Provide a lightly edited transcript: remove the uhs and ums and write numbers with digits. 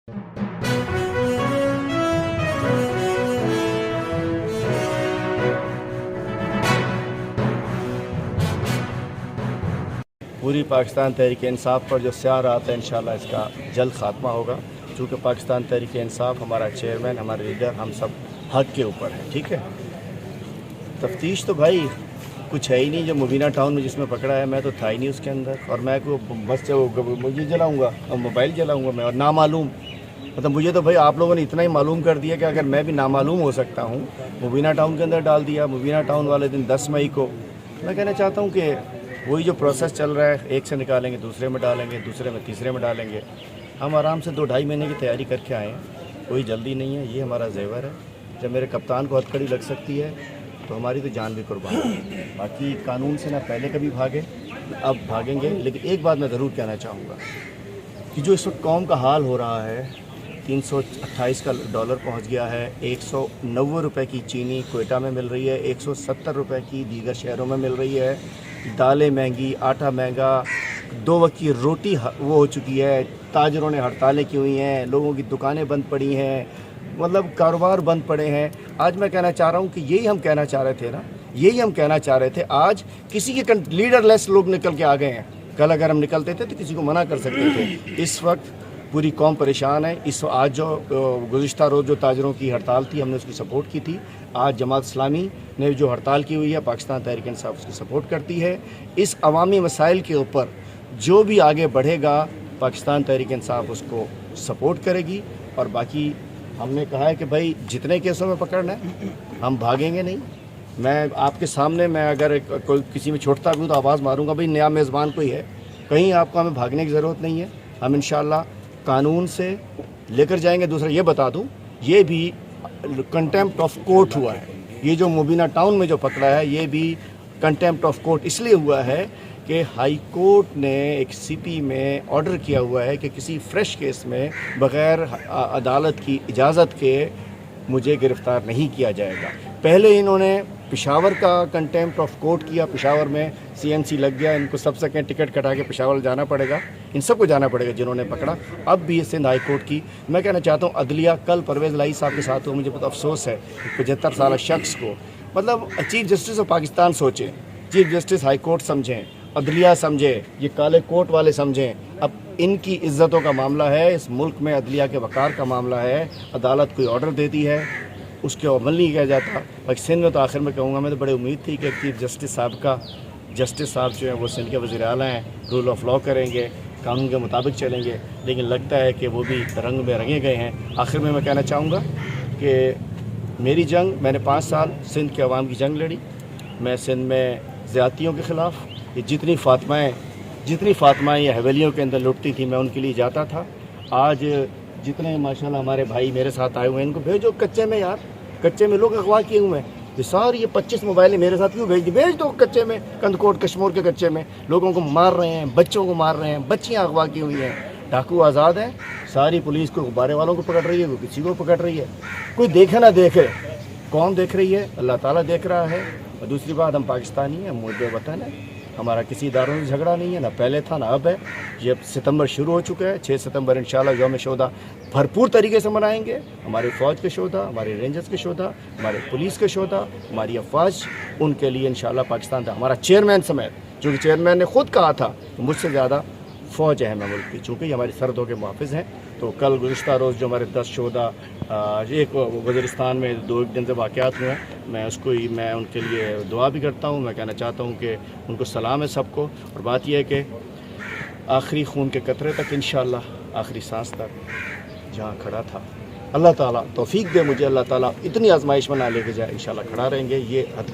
पूरी पाकिस्तान तहरीक इंसाफ पर जो स्याह रात है इंशाल्लाह इसका जल्द ख़ात्मा होगा, चूँकि पाकिस्तान तहरीक इंसाफ हमारा चेयरमैन, हमारे लीडर, हम सब हक के ऊपर है। ठीक है, तफ्तीश तो भाई कुछ है ही नहीं। जो मुबीना टाउन में जिसमें पकड़ा है, मैं तो था ही नहीं उसके अंदर, और मैं को बस मुझे जलाऊँगा और मोबाइल जलाऊँगा मैं, और नामालूम। मतलब मुझे तो भाई आप लोगों ने इतना ही मालूम कर दिया कि अगर मैं भी नामालूम हो सकता हूँ, मुबीना टाउन के अंदर डाल दिया। मुबीना टाउन वाले दिन 10 मई को मैं कहना चाहता हूँ कि वही जो प्रोसेस चल रहा है, एक से निकालेंगे, दूसरे में डालेंगे, दूसरे में तीसरे में डालेंगे। हम आराम से 2-2.5 महीने की तैयारी करके आए हैं, कोई जल्दी नहीं है। ये हमारा जेवर है। जब मेरे कप्तान को हथकड़ी लग सकती है तो हमारी तो जान भी कुर्बान है। बाकी कानून से ना पहले कभी भागे, अब भागेंगे। लेकिन एक बात मैं ज़रूर कहना चाहूँगा कि जो इस वक्त कौम का हाल हो रहा है, 328 का डॉलर पहुंच गया है, 190 रुपये की चीनी कोयटा में मिल रही है, 170 रुपये की दीगर शहरों में मिल रही है। दालें महंगी, आटा महंगा, 2 वक्त की रोटी वो हो चुकी है। ताजरों ने हड़तालें की हुई हैं, लोगों की दुकानें बंद पड़ी हैं, मतलब कारोबार बंद पड़े हैं। आज मैं कहना चाह रहा हूँ कि यही हम कहना चाह रहे थे ना, यही हम कहना चाह रहे थे। आज किसी के लीडरलेस लोग निकल के आ गए हैं। कल अगर हम निकलते थे तो किसी को मना कर सकते थे। इस वक्त पूरी कौम परेशान है। आज जो गुज़िश्ता रोज़ जो ताजरों की हड़ताल थी, हमने उसकी सपोर्ट की थी। आज जमात इस्लामी ने जो हड़ताल की हुई है, पाकिस्तान तहरीक इंसाफ उसकी सपोर्ट करती है। इस अवामी मसाइल के ऊपर जो भी आगे बढ़ेगा, पाकिस्तान तहरीक इंसाफ उसको सपोर्ट करेगी। और बाकी हमने कहा है कि भाई जितने केसों में पकड़ना है हम भागेंगे नहीं। मैं आपके सामने, मैं अगर कोई किसी में छोड़ता भी हूँ तो आवाज़ मारूंगा, भाई नया मेज़बान कोई है, कहीं आपको हमें भागने की ज़रूरत नहीं है। हम इंशाल्लाह कानून से लेकर जाएंगे। दूसरा ये बता दूं, ये भी कंटेम्प्ट ऑफ कोर्ट हुआ है। ये जो मुबीना टाउन में जो पकड़ा है, ये भी कंटेम्प्ट ऑफ कोर्ट इसलिए हुआ है कि हाई कोर्ट ने एक सीपी में ऑर्डर किया हुआ है कि किसी फ्रेश केस में बग़ैर अदालत की इजाज़त के मुझे गिरफ़्तार नहीं किया जाएगा। पहले इन्होंने पेशावर का कंटेम्प्ट ऑफ कोर्ट किया, पेशावर में CNC लग गया, इनको सब सकें टिकट कटा के पेशावर जाना पड़ेगा, इन सबको जाना पड़ेगा जिन्होंने पकड़ा। अब भी सिंध हाई कोर्ट की मैं कहना चाहता हूँ अदलिया, कल परवेज़ लाई साहब के साथ हुआ, मुझे बहुत अफसोस है 75 साल शख्स को, मतलब चीफ जस्टिस ऑफ पाकिस्तान सोचें, चीफ जस्टिस हाई कोर्ट समझें, अदलिया समझे, ये काले कोर्ट वाले समझें। अब इनकी इज़्ज़तों का मामला है, इस मुल्क में अदलिया के वक़ार का मामला है। अदालत कोई ऑर्डर देती है, उसके अमल नहीं किया जाता। बाकी सिंध में तो आखिर में कहूँगा, मैं तो बड़ी उम्मीद थी कि चीफ जस्टिस साहब जो हैं वो सिंध के वज़ीर आला हैं, रूल ऑफ लॉ करेंगे, कानून के मुताबिक चलेंगे, लेकिन लगता है कि वो भी रंग में रंगे गए हैं। आखिर में मैं कहना चाहूँगा कि मेरी जंग, मैंने 5 साल सिंध के अवाम की जंग लड़ी। मैं सिंध में ज़्यादतियों के ख़िलाफ़, ये जितनी फ़ातिमाएँ ये हवेलियों के अंदर लुटती थी, मैं उनके लिए जाता था। आज जितने माशाल्लाह हमारे भाई मेरे साथ आए हुए हैं, इनको भेजो कच्चे में यार, कच्चे में लोग अगवा किए हुए हैं। सारी ये 25 मोबाइलें मेरे साथ क्यों भेज दो कच्चे में, कंदकोट कश्मीर के कच्चे में लोगों को मार रहे हैं, बच्चों को मार रहे हैं, बच्चियाँ अगवा की हुई हैं, डाकू आज़ाद हैं। सारी पुलिस को गुब्बारे वालों को पकड़ रही है, कोई किसी को पकड़ रही है। कोई देखे ना देखे, कौन देख रही है? अल्लाह ताला देख रहा है। और दूसरी बात, हम पाकिस्तानी हैं, मुद्दे वतन है, हमारा किसी इदारों से झगड़ा नहीं है, ना पहले था ना अब है। ये सितंबर शुरू हो चुका है, 6 सितंबर इंशाल्लाह यौम शोहदा भरपूर तरीके से मनाएंगे। हमारे फ़ौज के शोहदा, हमारे रेंजर्स के शोहदा, हमारे पुलिस के शोहदा, हमारी अफवाज, उनके लिए इंशाल्लाह पाकिस्तान था। हमारा चेयरमैन समेत, जो कि चेयरमैन ने ख़ुद कहा था कि मुझसे ज़्यादा फ़ौज है मुल्क की, चूँकि ये हमारी सरहदों के मुहाफ़िज़ हैं। तो कल गुज़िश्ता रोज़ जो हमारे 10 शोहदा एक वज़ीरिस्तान में 2-1 दिन से वाक़यात हुए हैं, मैं उनके लिए दुआ भी करता हूँ। मैं कहना चाहता हूँ कि उनको सलाम है सबको। और बात यह है कि आखिरी खून के कतरे तक इंशाअल्लाह, आखिरी सांस तक जहाँ खड़ा था, अल्लाह ताला तौफीक दे मुझे, अल्लाह ताला इतनी आजमाइश में ना लेके जाए, इंशाअल्लाह खड़ा रहेंगे। ये हद